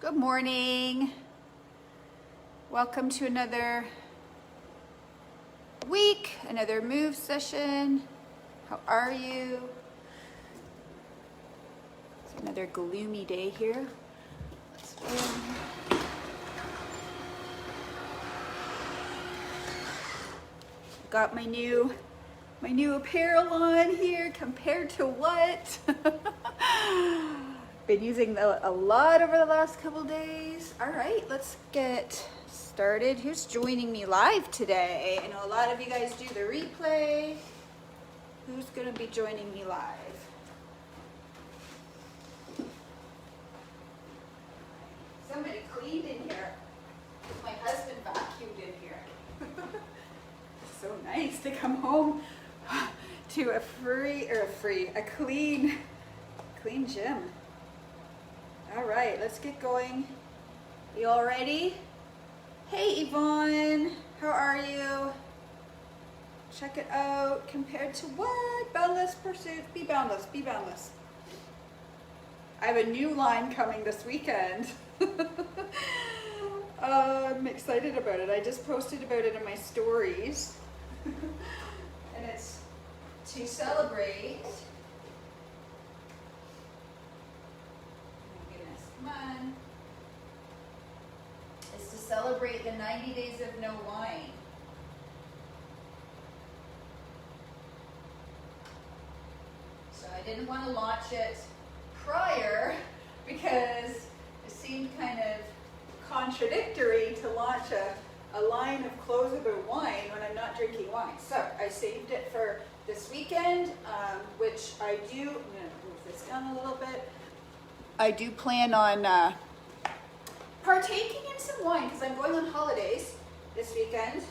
Good morning. Welcome to another week, another move session. How are you? It's another gloomy day here. Got my new apparel on here. Compared to what? Been using a lot over the last couple days. All right, let's get started. Who's joining me live today? I know a lot of you guys do the replay. Who's gonna be joining me live? Somebody cleaned in here. My husband vacuumed in here. So nice to come home to a clean gym. All right, let's get going. You all ready? Hey Yvonne, how are you? Check it out. Compared to what? Boundless pursuit. Be boundless. Be boundless. I have a new line coming this weekend. I'm excited about it. I just posted about it in my stories. And it's to celebrate. Come on. Is to celebrate the 90 days of no wine. So I didn't want to launch it prior because it seemed kind of contradictory to launch a line of clothes about wine when I'm not drinking wine. So I saved it for this weekend, which I do. I'm going to move this down a little bit. I do plan on partaking in some wine because I'm going on holidays this weekend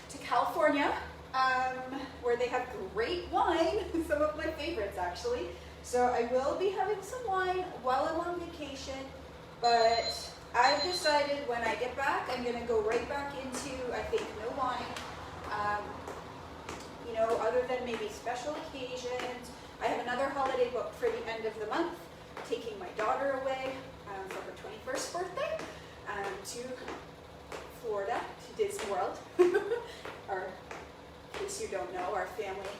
to California, where they have great wine, some of my favorites actually. So I will be having some wine while I'm on vacation, but I've decided when I get back, I'm going to go right back into, I think, no wine, other than maybe special occasions. I have another holiday booked for the end of the month, taking my daughter away for her 21st birthday to Florida, to Disney World. In case you don't know, our family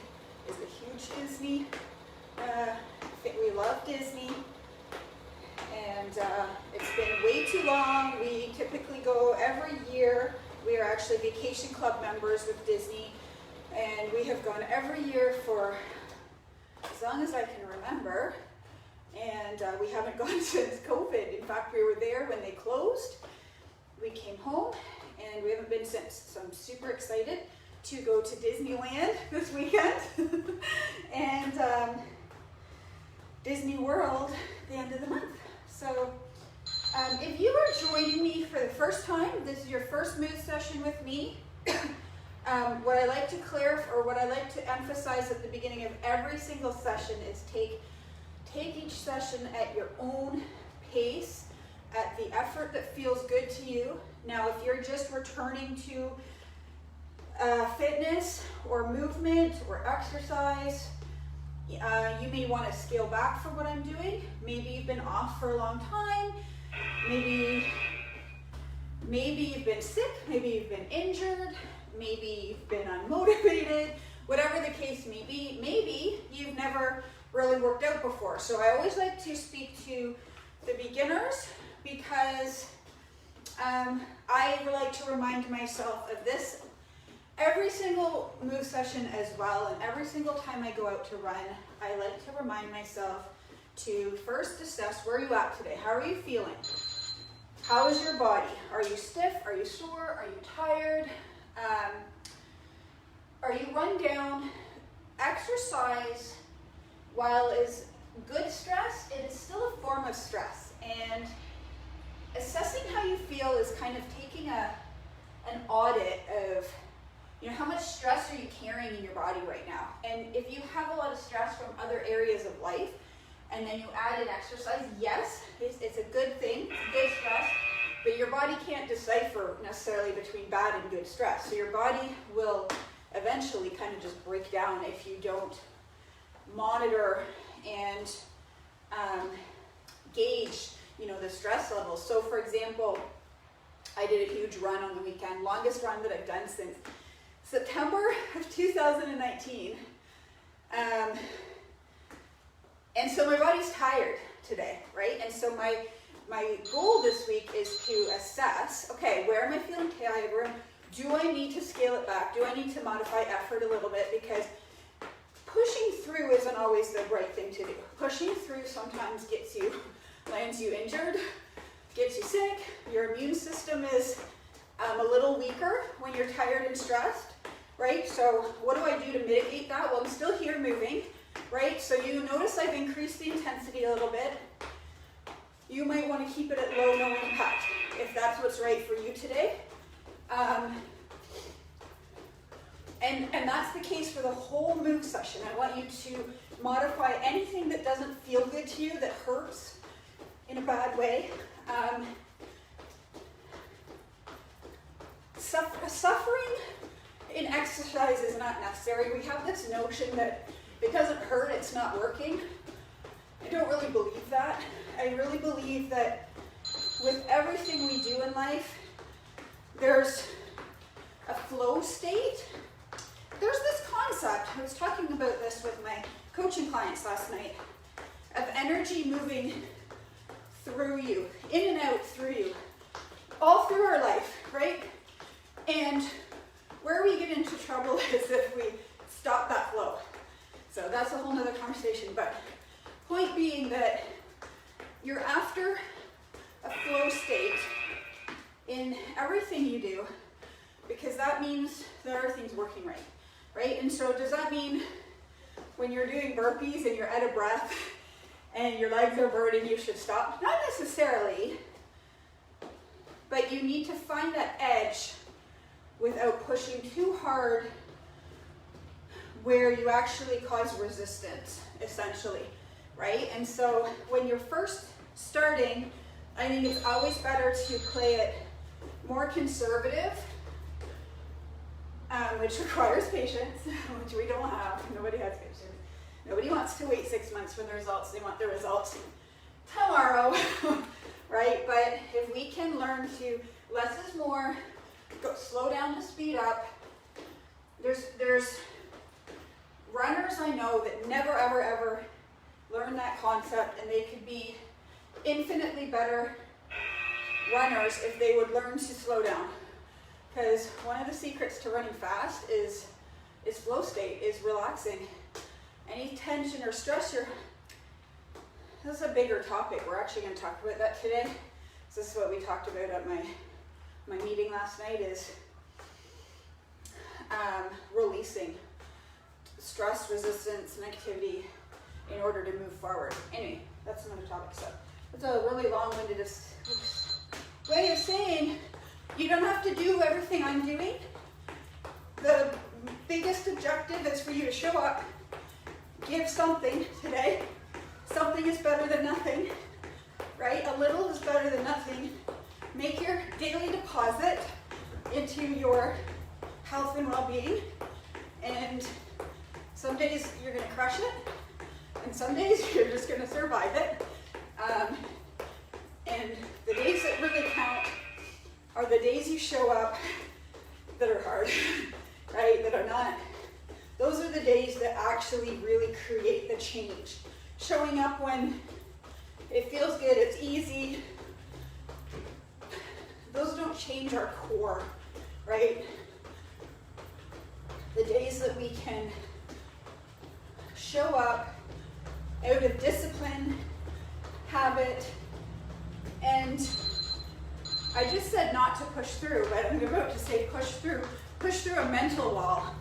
is a huge Disney. We love Disney, and it's been way too long. We typically go every year. We are actually vacation club members with Disney, and we have gone every year for as long as I can remember, and we haven't gone since COVID. In fact, we were there when they closed. We came home, and we haven't been since. So I'm super excited to go to Disneyland this weekend, and Disney World the end of the month. So if you are joining me for the first time, this is your first mood session with me. What I like to clarify, or what I like to emphasize at the beginning of every single session is take each session at your own pace, at the effort that feels good to you. Now, if you're just returning to fitness or movement or exercise, you may want to scale back from what I'm doing. Maybe you've been off for a long time. Maybe you've been sick. Maybe you've been injured. Maybe you've been unmotivated, whatever the case may be. Maybe you've never really worked out before. So I always like to speak to the beginners because I like to remind myself of this every single move session as well. And every single time I go out to run, I like to remind myself to first assess where you're at today. How are you feeling? How is your body? Are you stiff? Are you sore? Are you tired? Are you run down? Exercise, while is good stress, it is still a form of stress. And assessing how you feel is kind of taking an audit of, how much stress are you carrying in your body right now? And if you have a lot of stress from other areas of life, and then you add in exercise, yes, it's a good thing, it's good stress. But your body can't decipher necessarily between bad and good stress. So your body will eventually kind of just break down if you don't monitor and gauge, stress levels. So for example, I did a huge run on the weekend, longest run that I've done since September of 2019. And so my body's tired today, right? And so my goal this week is to assess, okay, where am I feeling tired? Do I need to scale it back? Do I need to modify effort a little bit? Because pushing through isn't always the right thing to do. Pushing through sometimes lands you injured, gets you sick. Your immune system is a little weaker when you're tired and stressed, right? So what do I do to mitigate that? Well, I'm still here moving, right? So you notice I've increased the intensity a little bit. You might want to keep it at low, no impact, if that's what's right for you today. And that's the case for the whole move session. I want you to modify anything that doesn't feel good to you, that hurts in a bad way. Suffering in exercise is not necessary. We have this notion that because it hurt, it's not working. I don't really believe that. I really believe that with everything we do in life, there's a flow state. There's this concept, I was talking about this with my coaching clients last night, of energy moving through you, in and out through you, all through our life, right? And where we get into trouble is if we stop that flow. So that's a whole nother conversation, but point being that you're after a flow state in everything you do, because that means that everything's working right, right? And so does that mean when you're doing burpees and you're out of breath and your legs are burning, you should stop? Not necessarily, but you need to find that edge without pushing too hard where you actually cause resistance, essentially, right? And so when you're first starting, I think it's always better to play it more conservative, which requires patience, which we don't have. Nobody has patience. Nobody wants to wait 6 months for the results. They want the results tomorrow, right? But if we can learn to less is more, slow down to speed up. There's runners I know that never, ever, ever learn that concept, and they could be infinitely better runners if they would learn to slow down. Because one of the secrets to running fast is flow state, is relaxing. Any tension or stress this is a bigger topic. We're actually going to talk about that today. So this is what we talked about at my meeting last night, is releasing stress, resistance, negativity in order to move forward. Anyway, that's another topic. So it's a really long-winded way of saying you don't have to do everything I'm doing. The biggest objective is for you to show up, give something today. Something is better than nothing, right? A little is better than nothing. Make your daily deposit into your health and well-being. And some days you're going to crush it, and some days you're just going to survive it. And the days that really count are the days you show up that are hard, right? That are not. Those are the days that actually really create the change. Showing up when it feels good, it's easy. Those don't change our core, right? The days that we can show up out of discipline, habit, and I just said not to push through, but I'm about to say push through a mental wall,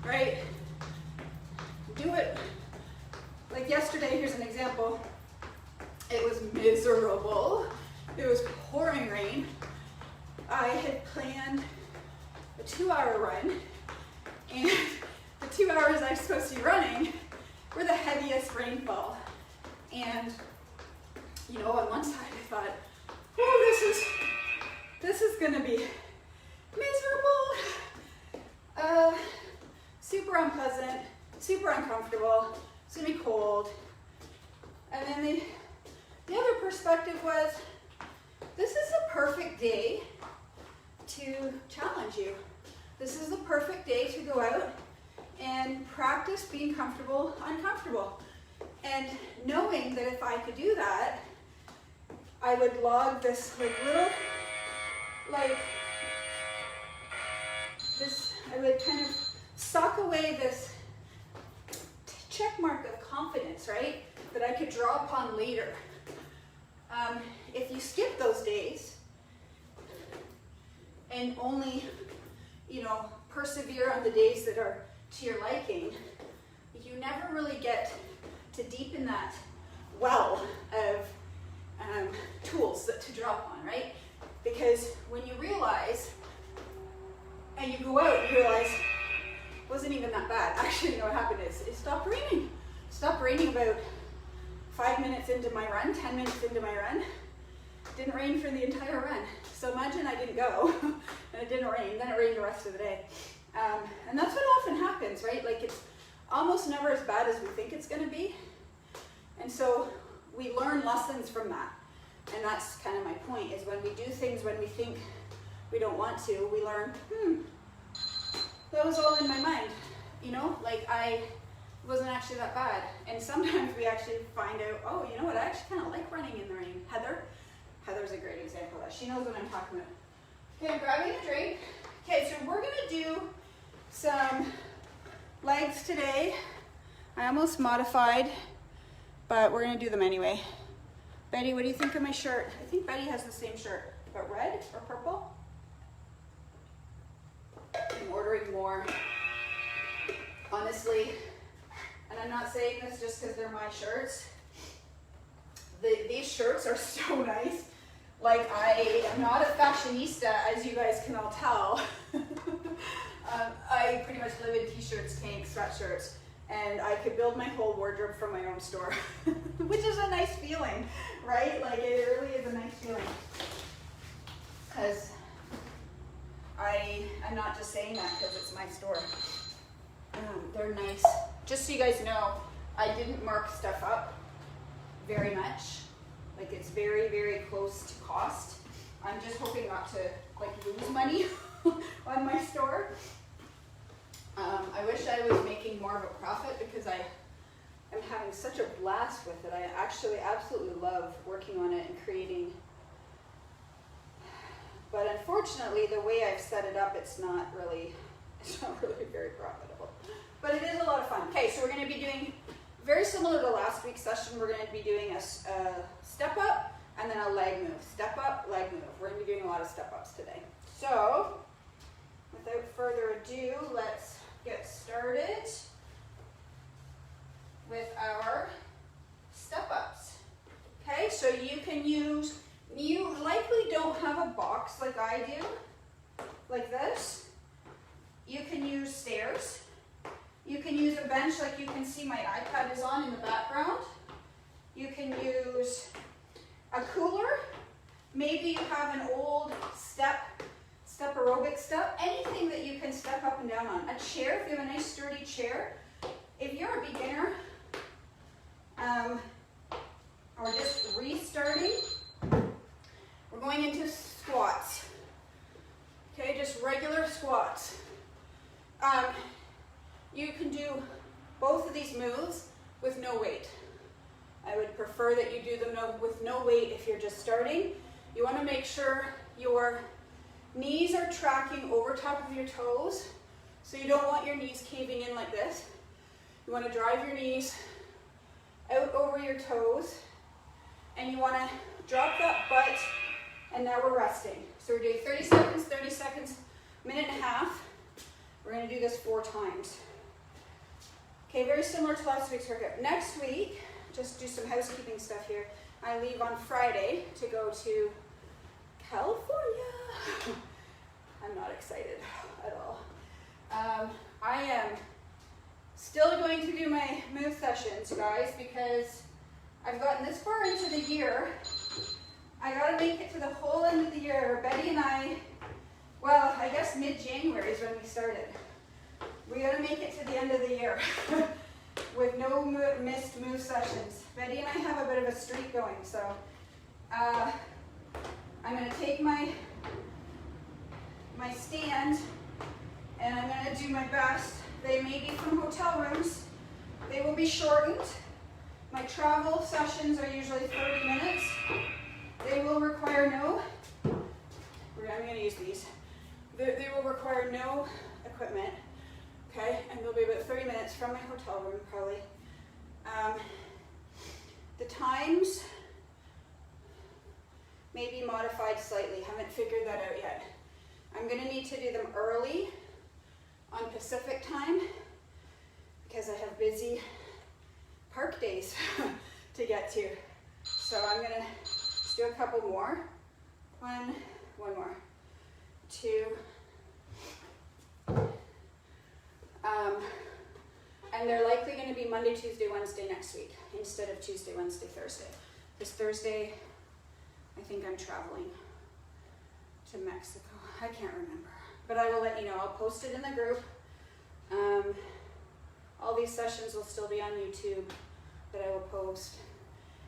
right? Do it. Like yesterday, here's an example. It was miserable. It was pouring rain. I had planned a 2-hour run, and the 2 hours I was supposed to be running were the heaviest rainfall. And, you know, on one side I thought, oh, this is gonna be miserable, super unpleasant, super uncomfortable, it's gonna be cold. And then the other perspective was, this is a perfect day to challenge you. This is the perfect day to go out and practice being comfortable, uncomfortable. And knowing that if I could do that, I would log this little, I would kind of sock away this check mark of confidence, right? That I could draw upon later. If you skip those days and only, persevere on the days that are to your liking, you never really get to deepen that well of tools to draw upon, right? Because when you realize, and you go out, you realize it wasn't even that bad. Actually, what happened is it stopped raining. It stopped raining about 5 minutes into my run, 10 minutes into my run. It didn't rain for the entire run. So imagine I didn't go and it didn't rain. Then it rained the rest of the day. And that's what often happens, right? Like it's almost never as bad as we think it's going to be. And so we learn lessons from that. And that's kind of my point, is when we do things when we think we don't want to, we learn, that was all in my mind. It wasn't actually that bad. And sometimes we actually find out, oh, you know what, I actually kind of like running in the rain. Heather's a great example of that. She knows what I'm talking about. Okay, I'm grabbing a drink. Okay, so we're gonna do some legs today. I almost modified, but we're gonna do them anyway. Betty, what do you think of my shirt? I think Betty has the same shirt, but red or purple? I'm ordering more. Honestly, and I'm not saying this just because they're my shirts. These shirts are so nice. Like, I am not a fashionista, as you guys can all tell. I pretty much live in t-shirts, tanks, sweatshirts, and I could build my whole wardrobe from my own store, which is a nice feeling, right? Like, it really is a nice feeling. Because I'm not just saying that because it's my store. They're nice. Just so you guys know, I didn't mark stuff up very much. Like, it's very, very close to cost. I'm just hoping not to lose money on my store. I wish I was making more of a profit because I am having such a blast with it. I actually absolutely love working on it and creating. But unfortunately, the way I've set it up, it's not really very profitable. But it is a lot of fun. Okay, so we're going to be doing, very similar to last week's session, we're going to be doing a step up and then a leg move. Step up, leg move. We're going to be doing a lot of step ups today. So, without further ado, let's get started with our step ups. Okay, so you likely don't have a box like I do, like this. You can use stairs. You can use a bench like you can see my iPad is on in the background. You can use a cooler. Maybe you have an old step aerobic step. Anything that you can step up and down on. A chair, if you have a nice sturdy chair. If you're a beginner, or just restarting, we're going into squats. Okay, just regular squats. You can do both of these moves with no weight. I would prefer that you do them with no weight if you're just starting. You want to make sure your knees are tracking over top of your toes. So you don't want your knees caving in like this. You want to drive your knees out over your toes. And you want to drop that butt, and now we're resting. So we're doing 30 seconds, minute and a half. We're going to do this 4 times. Okay, very similar to last week's workout. Next week, just do some housekeeping stuff here. I leave on Friday to go to California. I'm not excited at all. I am still going to do my move sessions, guys, because I've gotten this far into the year. I gotta make it to the whole end of the year. Betty and I, well, I guess mid-January is when we started. We gotta make it to the end of the year with no missed move sessions. Betty and I have a bit of a streak going, so I I'm going to take my stand and I'm going to do my best. They may be from hotel rooms. They will be shortened. My travel sessions are usually 30 minutes. They will require no, I'm going to use these. They will require no equipment, okay? And they'll be about 30 minutes from my hotel room, probably. The times may be modified slightly. Haven't figured that out yet. I'm going to need to do them early on Pacific time because I have busy park days to get to. So I'm going to do a couple more. One more. Two. And they're likely going to be Monday, Tuesday, Wednesday next week instead of Tuesday, Wednesday, Thursday. This Thursday, I think I'm traveling to Mexico. I can't remember, but I will let you know. I'll post it in the group. All these sessions will still be on YouTube that I will post.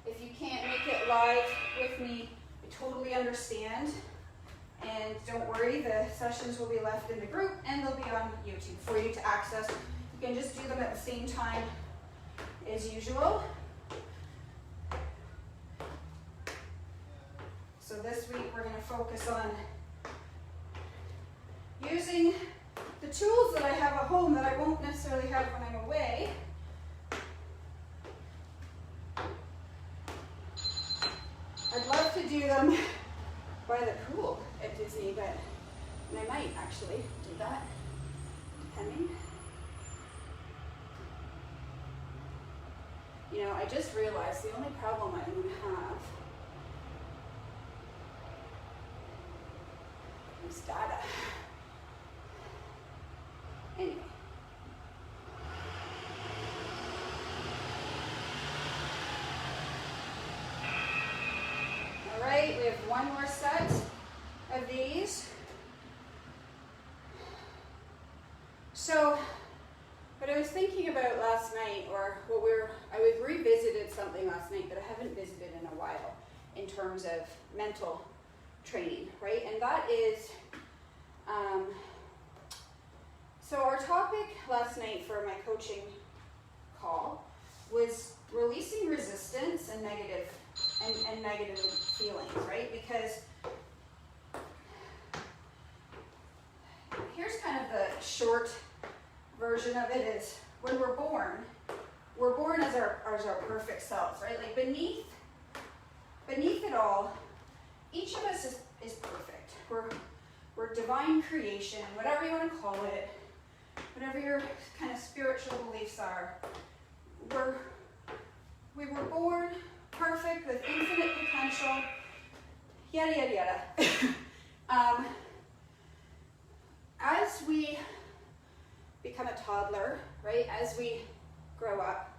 If you can't make it live with me, I totally understand. And don't worry, the sessions will be left in the group and they'll be on YouTube for you to access. You can just do them at the same time as usual. So this week we're going to focus on using the tools that I have at home that I won't necessarily have when I'm away. I'd love to do them by the pool at Disney, and I might actually do that, depending. You know, I just realized the only problem I'm going to have is data. Anyway. All right, we have one more set of these. So, what I was thinking about last night, or I revisited something last night that I haven't visited in a while in terms of mental training, right? And that is, so our topic last night for my coaching call was releasing resistance and negative feelings, right? Because here's kind of the short version of it is when we're born as our perfect selves, right? Like beneath it all, each of us is perfect. We're divine creation, whatever you want to call it, whatever your kind of spiritual beliefs are. We were born perfect with infinite potential, yada, yada, yada. As we become a toddler, right, as we grow up,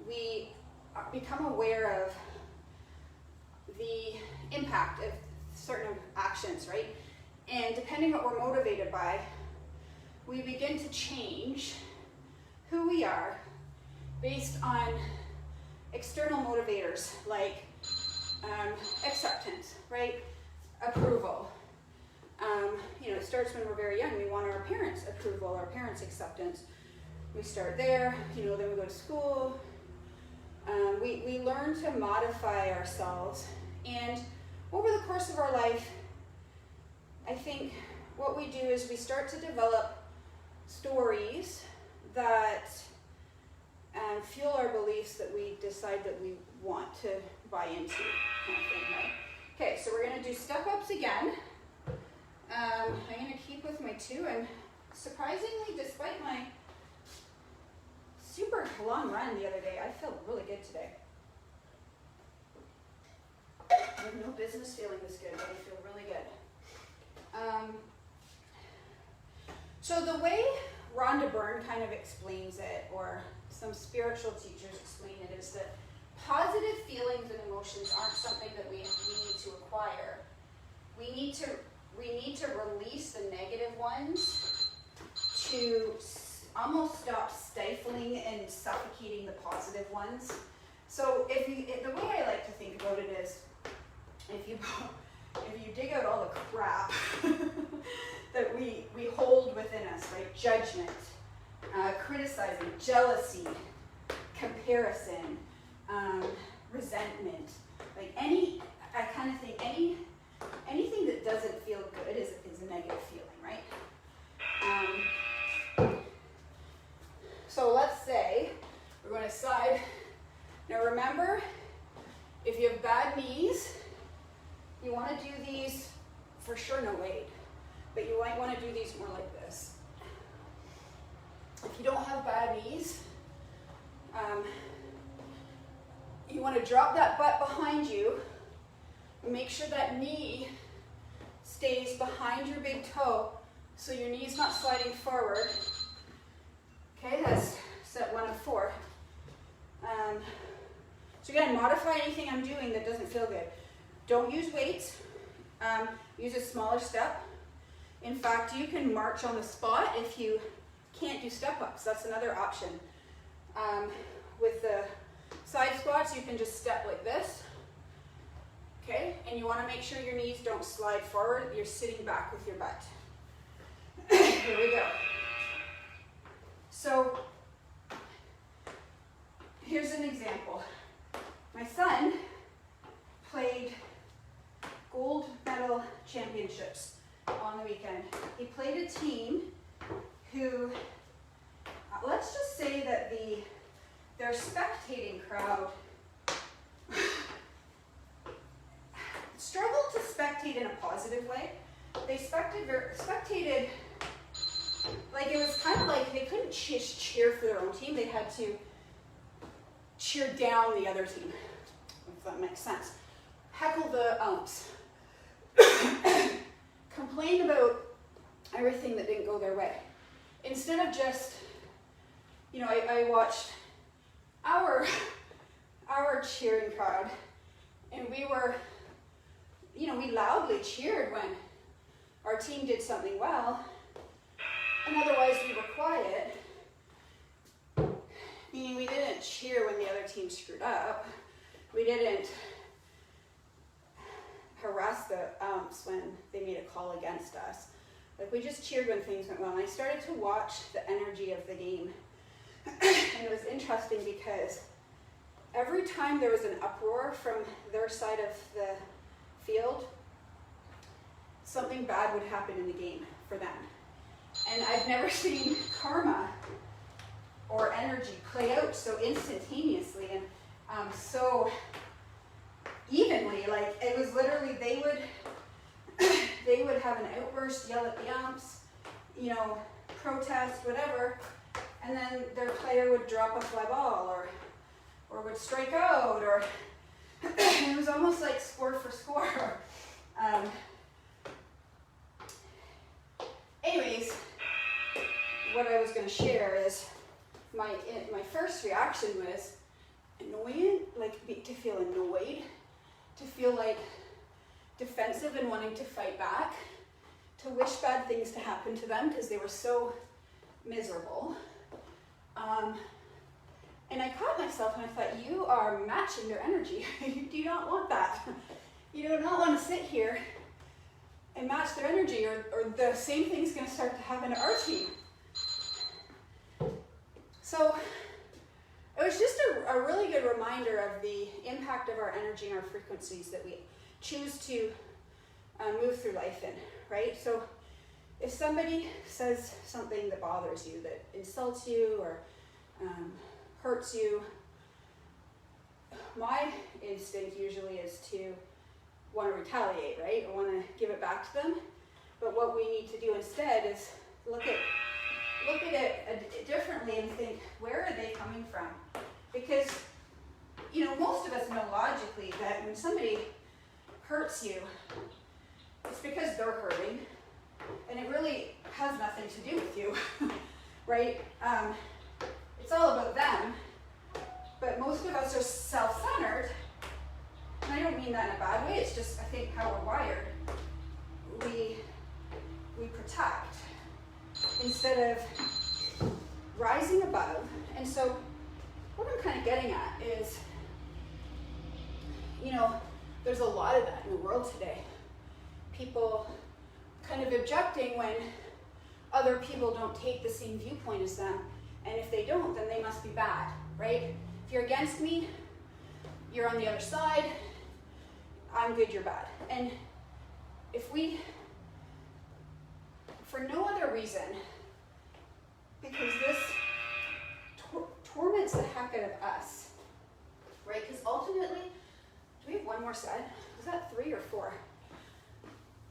we become aware of the impact of certain actions, right? And depending on what we're motivated by, we begin to change who we are based on external motivators like acceptance, right? Approval. It starts when we're very young. We want our parents' approval, our parents' acceptance. We start there, then we go to school. We learn to modify ourselves. And over the course of our life, I think what we do is we start to develop stories that fuel our beliefs that we decide that we want to buy into, kind of thing, right? Okay, so we're going to do step-ups again. I'm going to keep with my two, and surprisingly, despite my super long run the other day, I feel really good today. I have no business feeling this good, but I feel really good. So the way Rhonda Byrne kind of explains it, or some spiritual teachers explain it, is that positive feelings and emotions aren't something that we need to acquire. We need to release the negative ones to almost stop stifling and suffocating the positive ones. So the way I like to think about it is, if if you dig out all the crap that we hold within us, right? Judgment, criticizing, jealousy, comparison, resentment, like I kind of think anything that doesn't feel good is a negative feeling, right? So let's say we're going to side. Now remember, if you have bad knees, you want to do these, for sure no weight, but you might want to do these more like this. If you don't have bad knees, you want to drop that butt behind you and make sure that knee stays behind your big toe so your knee's not sliding forward. Okay, that's set 1 of 4. So again, modify anything I'm doing that doesn't feel good. Don't use weights. Use a smaller step. In fact, you can march on the spot if you can't do step-ups. That's another option. With the side squats, you can just step like this. Okay, and you want to make sure your knees don't slide forward. You're sitting back with your butt. Here we go. So here's an example. My son played gold medal championships on the weekend. He played a team who, let's just say that their spectating crowd struggled to spectate in a positive way. They spectated like it was kind of like they couldn't just cheer for their own team. They had to cheer down the other team, if that makes sense. Heckle the umps. Complain about everything that didn't go their way. Instead of just, you know, I watched our cheering crowd, and we were, you know, we loudly cheered when our team did something well, and otherwise we were quiet, meaning we didn't cheer when the other team screwed up. We didn't harass the umps when they made a call against us. Like, we just cheered when things went well. And I started to watch the energy of the game. And it was interesting because every time there was an uproar from their side of the field, something bad would happen in the game for them. And I've never seen karma or energy play out so instantaneously and so evenly. Like, it was literally, they would have an outburst, yell at the umps, you know, protest, whatever, and then their player would drop a fly ball or would strike out, or it was almost like score for score. Anyways, what I was going to share is my first reaction was annoying, like to feel annoyed, to feel like defensive and wanting to fight back, to wish bad things to happen to them because they were so miserable. And I caught myself and I thought, you are matching their energy. You do not want that. You do not want to sit here and match their energy, or the same thing's going to start to happen to our team. So it was just a really good reminder of the impact of our energy and our frequencies that we choose to move through life in, right? So if somebody says something that bothers you, that insults you or hurts you, my instinct usually is to want to retaliate, right? I want to give it back to them. But what we need to do instead is look at it differently and think, where are they coming from? Because, you know, most of us know logically that when somebody hurts you, it's because they're hurting, and it really has nothing to do with you, right? It's all about them, but most of us are self-centered, and I don't mean that in a bad way, it's just, I think, how we're wired. We protect instead of rising above. And so what I'm kind of getting at is, you know, there's a lot of that in the world today. people kind of objecting when other people don't take the same viewpoint as them. And if they don't, then they must be bad, right? If you're against me, you're on the other side, I'm good, you're bad. And if we, for no other reason, because this torments the heck out of us, right? Because ultimately, do we have one more set? Was that 3 or 4?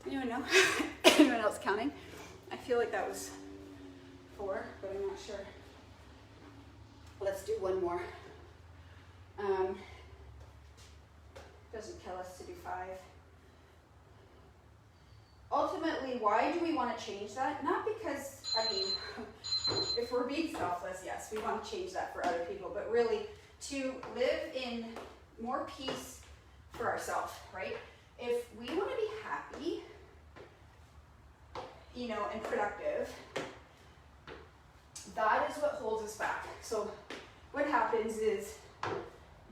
Anyone know? Anyone else counting? I feel like that was 4, but I'm not sure. Let's do one more. Doesn't kill us to do 5. Ultimately, why do we want to change that? Not because, I mean, if we're being selfless, yes, we want to change that for other people, but really to live in more peace for ourselves, right? If we want to be happy, you know, and productive, that is what holds us back. So what happens is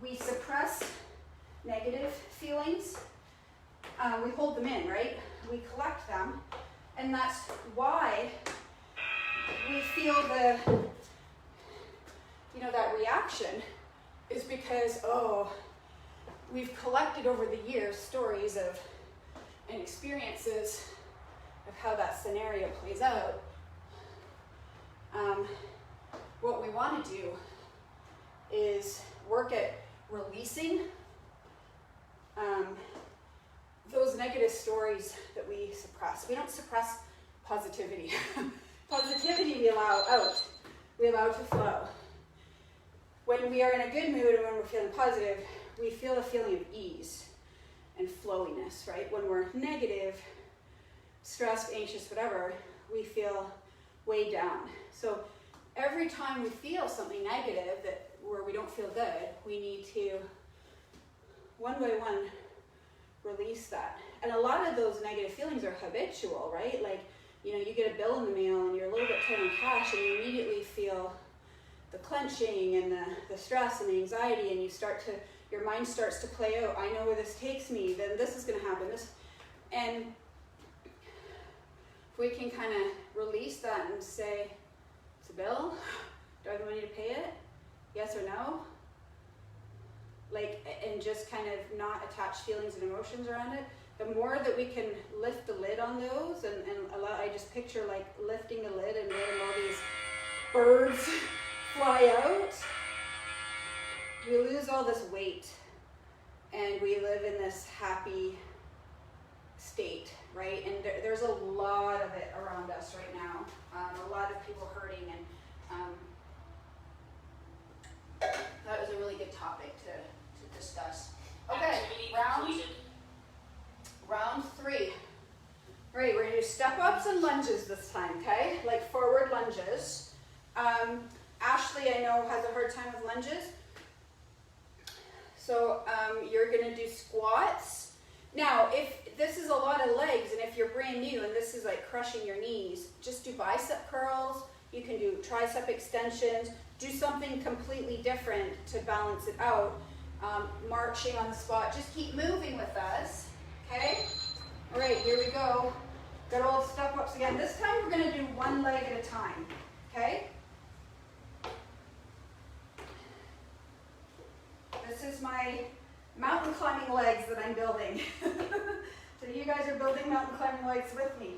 we suppress negative feelings. We hold them in, right? We collect them, and that's why we feel the, you know, that reaction is because, oh, we've collected over the years stories of and experiences of how that scenario plays out. What we want to do is work at releasing those negative stories that we suppress. We don't suppress positivity. Positivity we allow out. We allow to flow. When we are in a good mood and when we're feeling positive, we feel a feeling of ease and flowiness, right? When we're negative, stressed, anxious, whatever, we feel weighed down. So every time we feel something negative where we don't feel good, we need to, one by one, release that. And a lot of those negative feelings are habitual, right? Like, you know, you get a bill in the mail and you're a little bit tight on cash and you immediately feel the clenching and the stress and the anxiety, and your mind starts to play out, I know where this takes me, then this is going to happen. And if we can kind of release that and say, it's a bill, do I have the money to pay it? Yes or no? Like, and just kind of not attach feelings and emotions around it. The more that we can lift the lid on those and allow, I just picture like lifting the lid and letting all these birds fly out. We lose all this weight and we live in this happy state, right? And there's a lot of it around us right now. A lot of people hurting, and that was a really good topic to discuss. Okay, round 3. Right, we're gonna do step ups and lunges this time, okay? Like forward lunges. Ashley, I know, has a hard time with lunges. So you're gonna do squats. Now, if this is a lot of legs, and if you're brand new and this is like crushing your knees, just do bicep curls. You can do tricep extensions. Do something completely different to balance it out. Marching on the spot. Just keep moving with us, okay? All right, here we go. Good old step ups again. This time we're gonna do one leg at a time, okay? This is my mountain climbing legs that I'm building. So you guys are building mountain climbing legs with me.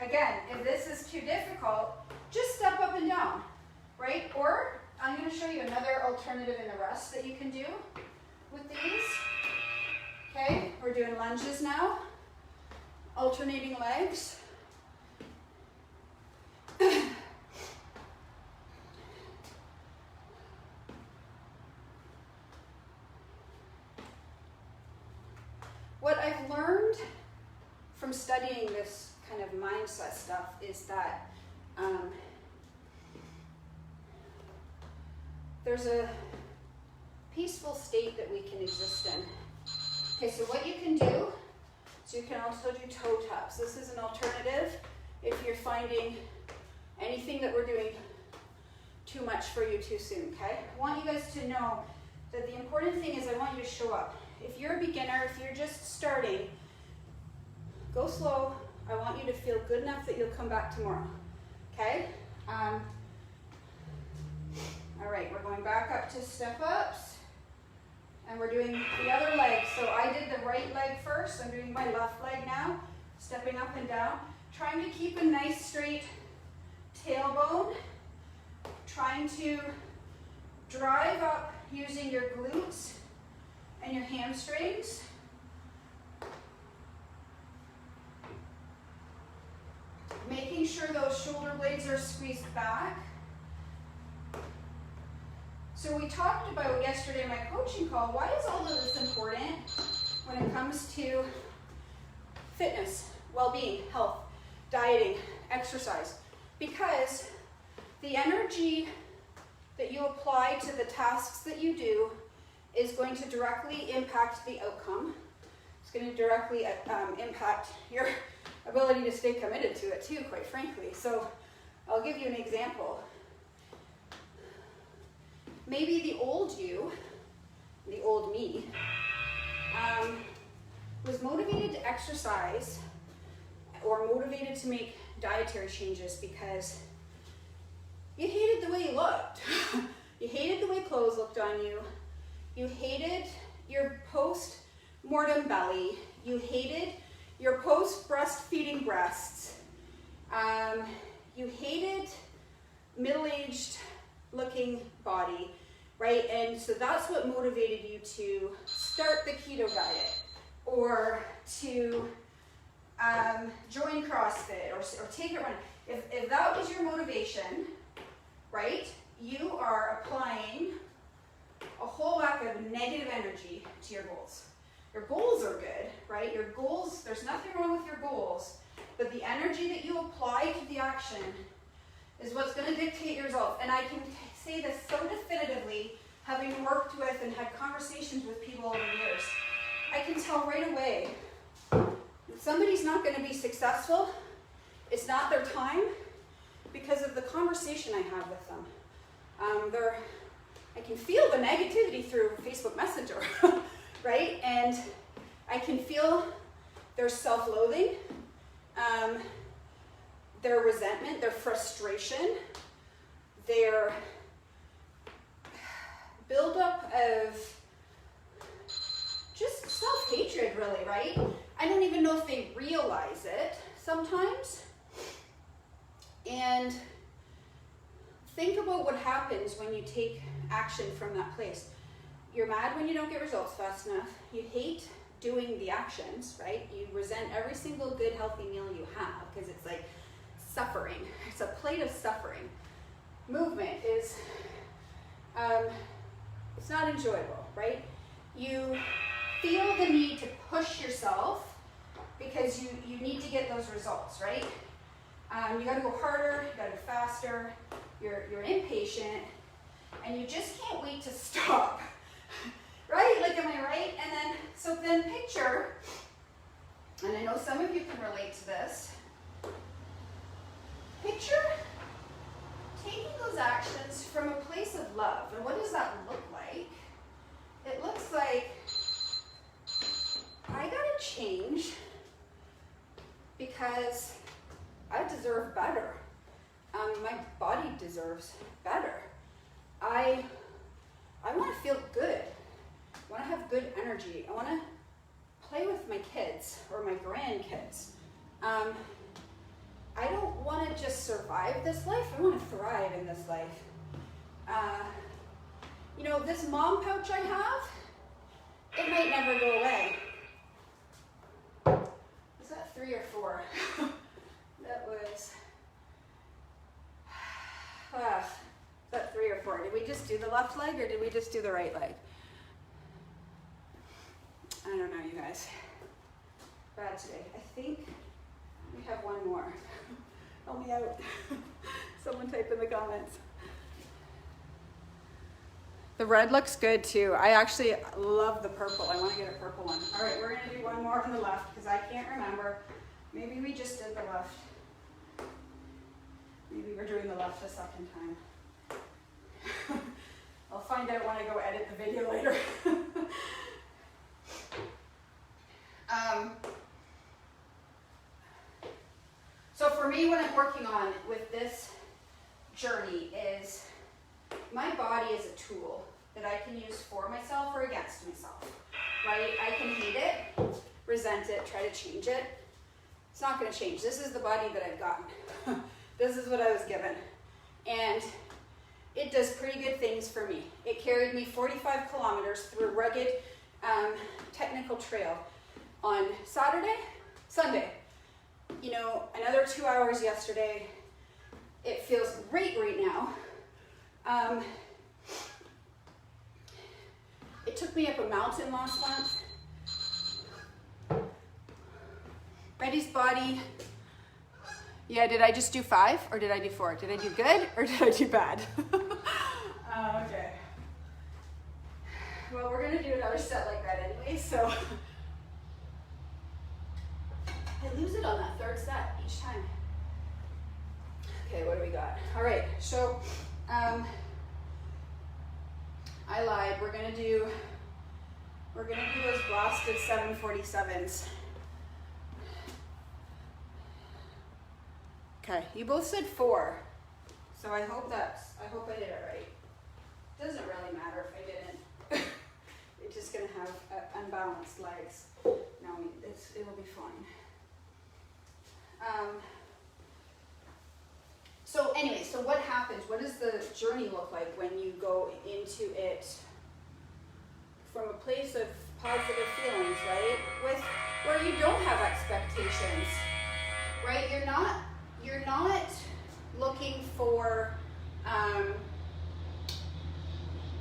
Again, if this is too difficult, just step up and down, right? Or I'm going to show you another alternative in the rest that you can do with these. Okay, we're doing lunges now, alternating legs. What I've learned from studying this kind of mindset stuff is that there's a peaceful state that we can exist in. Okay, so what you can do is you can also do toe taps. This is an alternative if you're finding anything that we're doing too much for you too soon, okay? I want you guys to know that the important thing is I want you to show up. if you're a beginner, if you're just starting, go slow. I want you to feel good enough that you'll come back tomorrow, okay? All right, we're going back up to step-ups, and we're doing the other leg. So I did the right leg first. I'm doing my left leg now, stepping up and down, trying to keep a nice straight tailbone, trying to drive up using your glutes and your hamstrings. Making sure those shoulder blades are squeezed back. So we talked about yesterday in my coaching call, why is all of this important when it comes to fitness, well-being, health, dieting, exercise? Because the energy that you apply to the tasks that you do is going to directly impact the outcome. It's going to directly impact your ability to stay committed to it too, quite frankly. So I'll give you an example. Maybe the old you, the old me, was motivated to exercise or motivated to make dietary changes because you hated the way you looked. You hated the way clothes looked on you. You hated your post-mortem belly. You hated your post-breastfeeding breasts. You hated middle-aged looking body, right? And so that's what motivated you to start the keto diet or to join CrossFit or take it running. If that was your motivation, right, you are applying a whole whack of negative energy to your goals. Your goals are good, right? Your goals, there's nothing wrong with your goals, but the energy that you apply to the action is what's going to dictate your results. And I can say this so definitively, having worked with and had conversations with people over the years. I can tell right away if somebody's not going to be successful, it's not their time because of the conversation I have with them. I can feel the negativity through Facebook Messenger, right? And I can feel their self-loathing, their resentment, their frustration, their buildup of just self-hatred, really, right? I don't even know if they realize it sometimes. And think about what happens when you take action from that place. You're mad when you don't get results fast enough. You hate doing the actions, right? You resent every single good, healthy meal you have because it's like suffering. It's a plate of suffering. Movement is, it's not enjoyable, right? You feel the need to push yourself because you need to get those results, right? You gotta go harder, you gotta go faster, you're impatient, and you just can't wait to stop, right? Like, am I right? And then picture, and I know some of you can relate to this, picture taking those actions from a place of love. And what does that look like? It looks like, I gotta change because I deserve better. My body deserves better. I want to feel good. I want to have good energy. I want to play with my kids or my grandkids. I don't want to just survive this life. I want to thrive in this life. You know, this mom pouch I have, it might never go away. Was that 3 or 4? That was, that 3 or 4. Did we just do the left leg or did we just do the right leg? I don't know, you guys. Bad today. I think we have one more. Help me out. Someone type in the comments. The red looks good too. I actually love the purple. I want to get a purple one. All right, we're going to do one more on the left because I can't remember. Maybe we just did the left. Maybe we're doing the left a second time. I'll find out when I go edit the video later. me, what I'm working on with this journey is my body is a tool that I can use for myself or against myself, right? I can hate it, resent it, try to change it. It's not going to change. This is the body that I've gotten. This is what I was given. And it does pretty good things for me. It carried me 45 kilometers through a rugged technical trail on Sunday. You know, another 2 hours yesterday. It feels great right now. It took me up a mountain last month. Betty's body. Yeah, did I just do 5 or did I do 4? Did I do good or did I do bad? Okay. Well, we're gonna do another set like that anyway, so. I lose it on that third set each time. Okay, what do we got? All right, so I lied. We're gonna do those blasted 747s. Okay, you both said 4, so I hope I did it right. Doesn't really matter if I didn't. You're just gonna have unbalanced legs. No, it'll be fine. So anyway, so what happens? What does the journey look like when you go into it from a place of positive feelings, right? Where you don't have expectations, right? You're not looking for,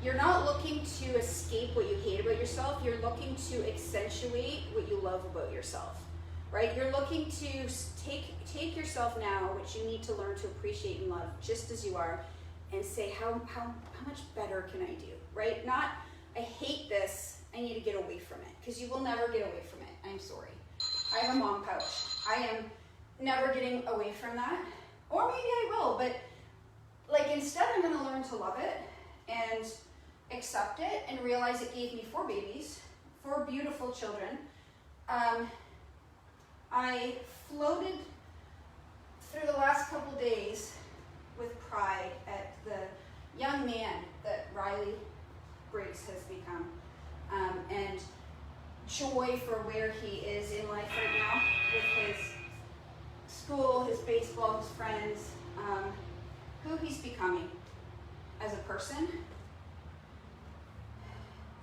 you're not looking to escape what you hate about yourself. You're looking to accentuate what you love about yourself, right? You're looking to take yourself now, which you need to learn to appreciate and love just as you are, and say, how much better can I do, right? Not, I hate this, I need to get away from it, because you will never get away from it. I'm sorry. I have a mom pouch. I am never getting away from that. Or maybe I will, but like instead I'm gonna learn to love it and accept it and realize it gave me 4 babies, 4 beautiful children. I floated through the last couple days with pride at the young man that Riley Briggs has become, and joy for where he is in life right now with his school, his baseball, his friends, who he's becoming as a person.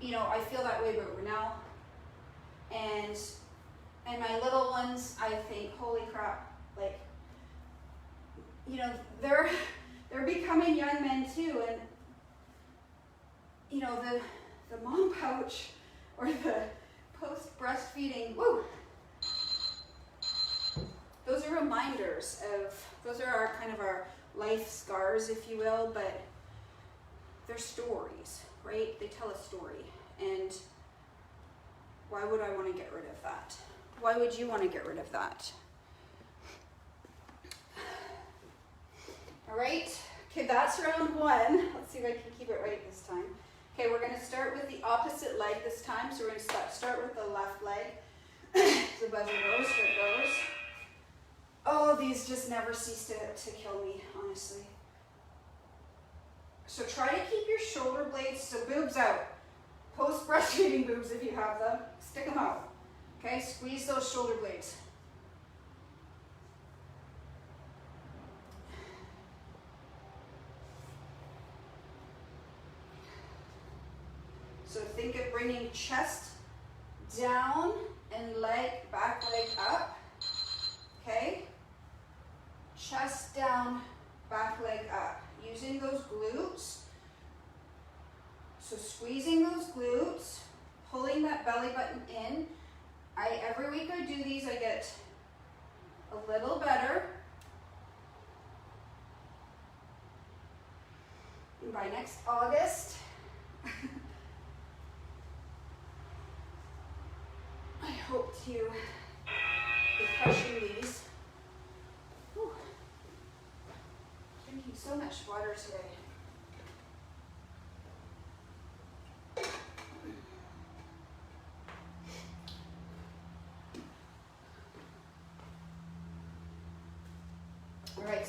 You know, I feel that way about Renell, and my little ones, I think, holy crap, like, you know, they're becoming young men too, and you know, the mom pouch or the post breastfeeding, woo, those are reminders of, those are our kind of our life scars, if you will, but they're stories, right? They tell a story, and why would I want to get rid of that? Why would you want to get rid of that? All right, okay, that's round 1. Let's see if I can keep it right this time. Okay, we're going to start with the opposite leg this time, so we're going to start with the left leg. The buzzer goes, here it goes. Oh, these just never cease to kill me, honestly. So try to keep your shoulder blades, so boobs out. Post breastfeeding boobs if you have them. Stick them out. Okay, squeeze those shoulder blades. So think of bringing chest down and back leg up. Okay? Chest down, back leg up. Using those glutes. So squeezing those glutes, pulling that belly button in. Every week I do these, I get a little better. And by next August, I hope to be crushing these. Whew. Drinking so much water today.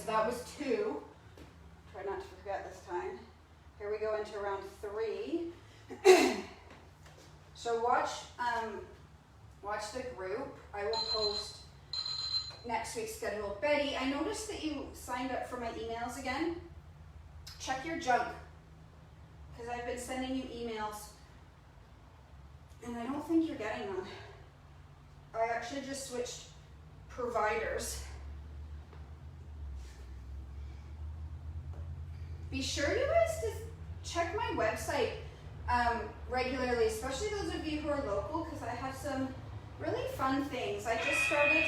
that was 2. Try not to forget this time. Here we go into round 3. So watch the group. I will post next week's schedule. Betty, I noticed that you signed up for my emails again. Check your junk, because I've been sending you emails and I don't think you're getting them. I actually just switched providers. Be sure you guys to check my website regularly, especially those of you who are local, because I have some really fun things. I just started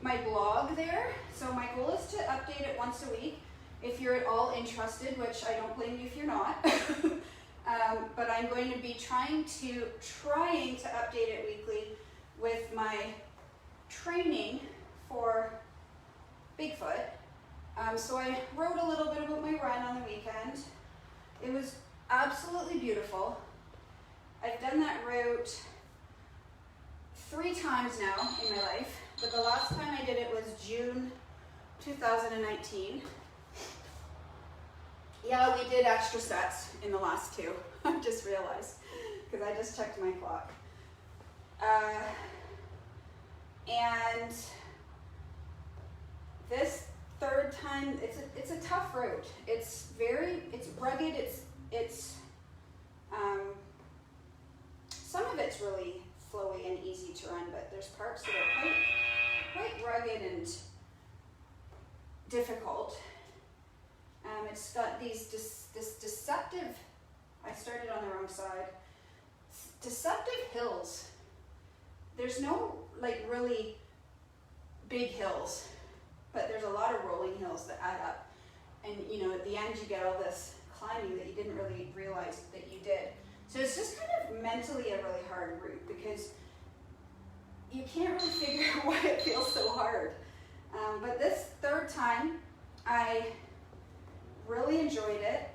my blog there, so my goal is to update it once a week. If you're at all interested, which I don't blame you if you're not, but I'm going to be trying to update it weekly with my training for Bigfoot. So I wrote a little bit about my run on the weekend. It was absolutely beautiful. I've done that route 3 times now in my life, but the last time I did it was June 2019. Yeah, we did extra sets in the last 2. I just realized, because I just checked my clock. And this 3rd time, it's a tough route. It's rugged. It's some of it's really flowy and easy to run, but there's parts that are quite rugged and difficult. It's got this deceptive, I started on the wrong side, deceptive hills. There's no like really big hills, but there's a lot of rolling hills that add up. And you know, at the end you get all this climbing that you didn't really realize that you did. So it's just kind of mentally a really hard route, because you can't really figure out why it feels so hard. But this 3rd time, I really enjoyed it.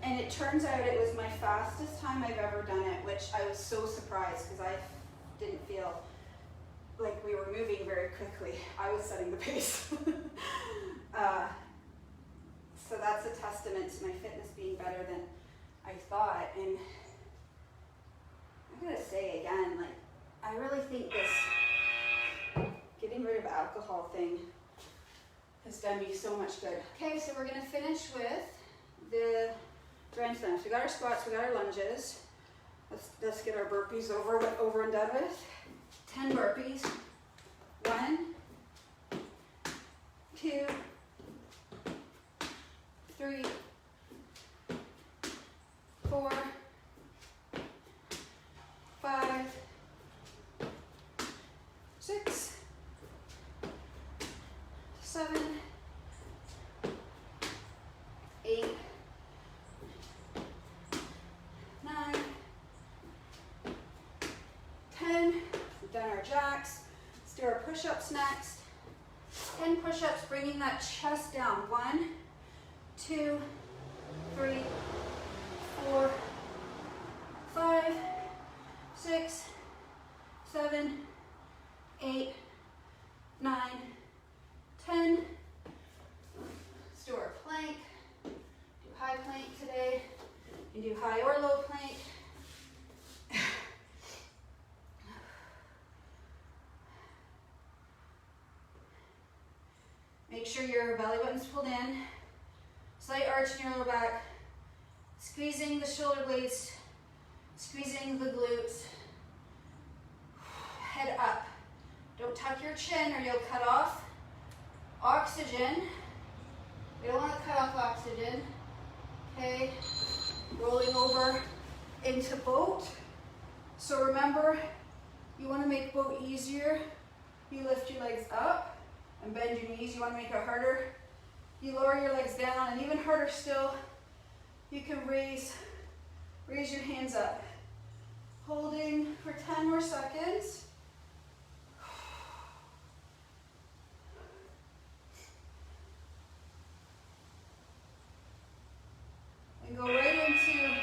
And it turns out it was my fastest time I've ever done it, which I was so surprised, because I didn't feel like we were moving very quickly. I was setting the pace. So that's a testament to my fitness being better than I thought. And I'm gonna say again, like, I really think this getting rid of alcohol thing has done me so much good. Okay, so we're gonna finish with the grand slams. We got our squats, we got our lunges. Let's get our burpees over and done with. 10 burpees. 1, 2, 3, 4, 5, 6, 7, 8, 9, 10. We've done our jacks. Let's do our push-ups next. 10 push-ups, bringing that chest down. 1, 2, 3, 4, 5, 6, 7, 8, 9, 10. Let's do our plank. Do high plank today. You can do high or low plank. Make sure your belly button's pulled in. Slight arch in your lower back. Squeezing the shoulder blades. Squeezing the glutes. Head up. Don't tuck your chin or you'll cut off oxygen. We don't want to cut off oxygen. Okay. Rolling over into boat. So remember, you want to make boat easier. You lift your legs up and bend your knees. You want to make it harder. You lower your legs down, and even harder still, you can raise your hands up. Holding for 10 more seconds. And go right into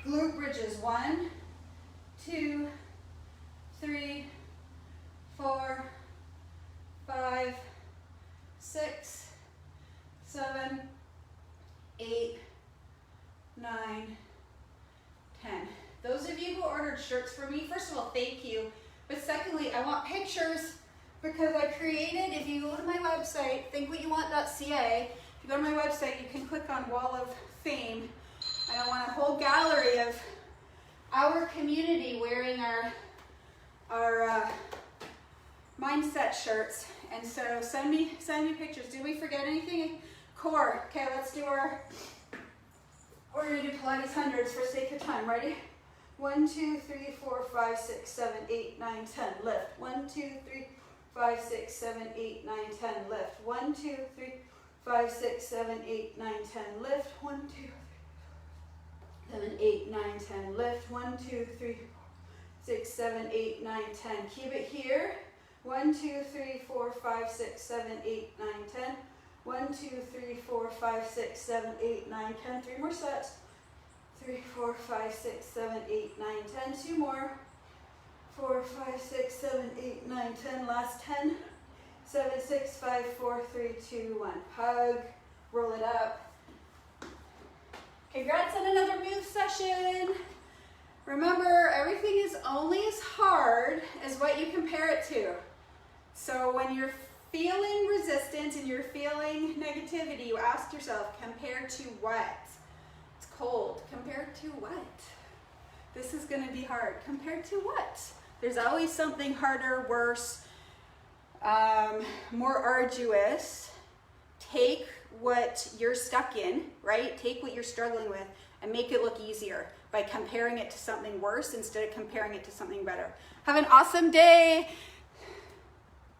glute bridges. 1, 2, 3, 4, 5, 6, 7, 8, 9, 10. Those of you who ordered shirts for me, first of all, thank you. But secondly, I want pictures because I created, if you go to my website, thinkwhatyouwant.ca, if you go to my website, you can click on Wall of Fame. And I want a whole gallery of our community wearing our mindset shirts. And so send me pictures. Did we forget anything? Core. Okay, let's do we're gonna do Pilates Hundreds for sake of time. Ready? 1, 2, 3, 4, 5, 6, 7, 8, 9, 10. Lift. 1, 2, 3, 5, 6, 7, 8, 9, 10. Lift. 1, 2, 3, 5, 6, 7, 8, 9, 10. Lift. 1, 2, 7, 8, 9, 10. Lift. 1, 2, 3, 6, 7, 8, 9, 10. Keep it here. 1, 2, 3, 4, 5, 6, 7, 8, 9, 10. 1, 2, 3, 4, 5, 6, 7, 8, 9, 10. 3 more sets. 3, 4, 5, 6, 7, 8, 9, 10. 2 more. 4, 5, 6, 7, 8, 9, 10. Last 10. 7, 6, 5, 4, 3, 2, 1. Hug. Roll it up. Congrats on another move session. Remember, everything is only as hard as what you compare it to. So when you're feeling resistance and you're feeling negativity, you ask yourself, compared to what? It's cold. Compared to what? This is going to be hard. Compared to what? There's always something harder, worse, more arduous. Take what you're stuck in, right? Take what you're struggling with and make it look easier by comparing it to something worse instead of comparing it to something better. Have an awesome day.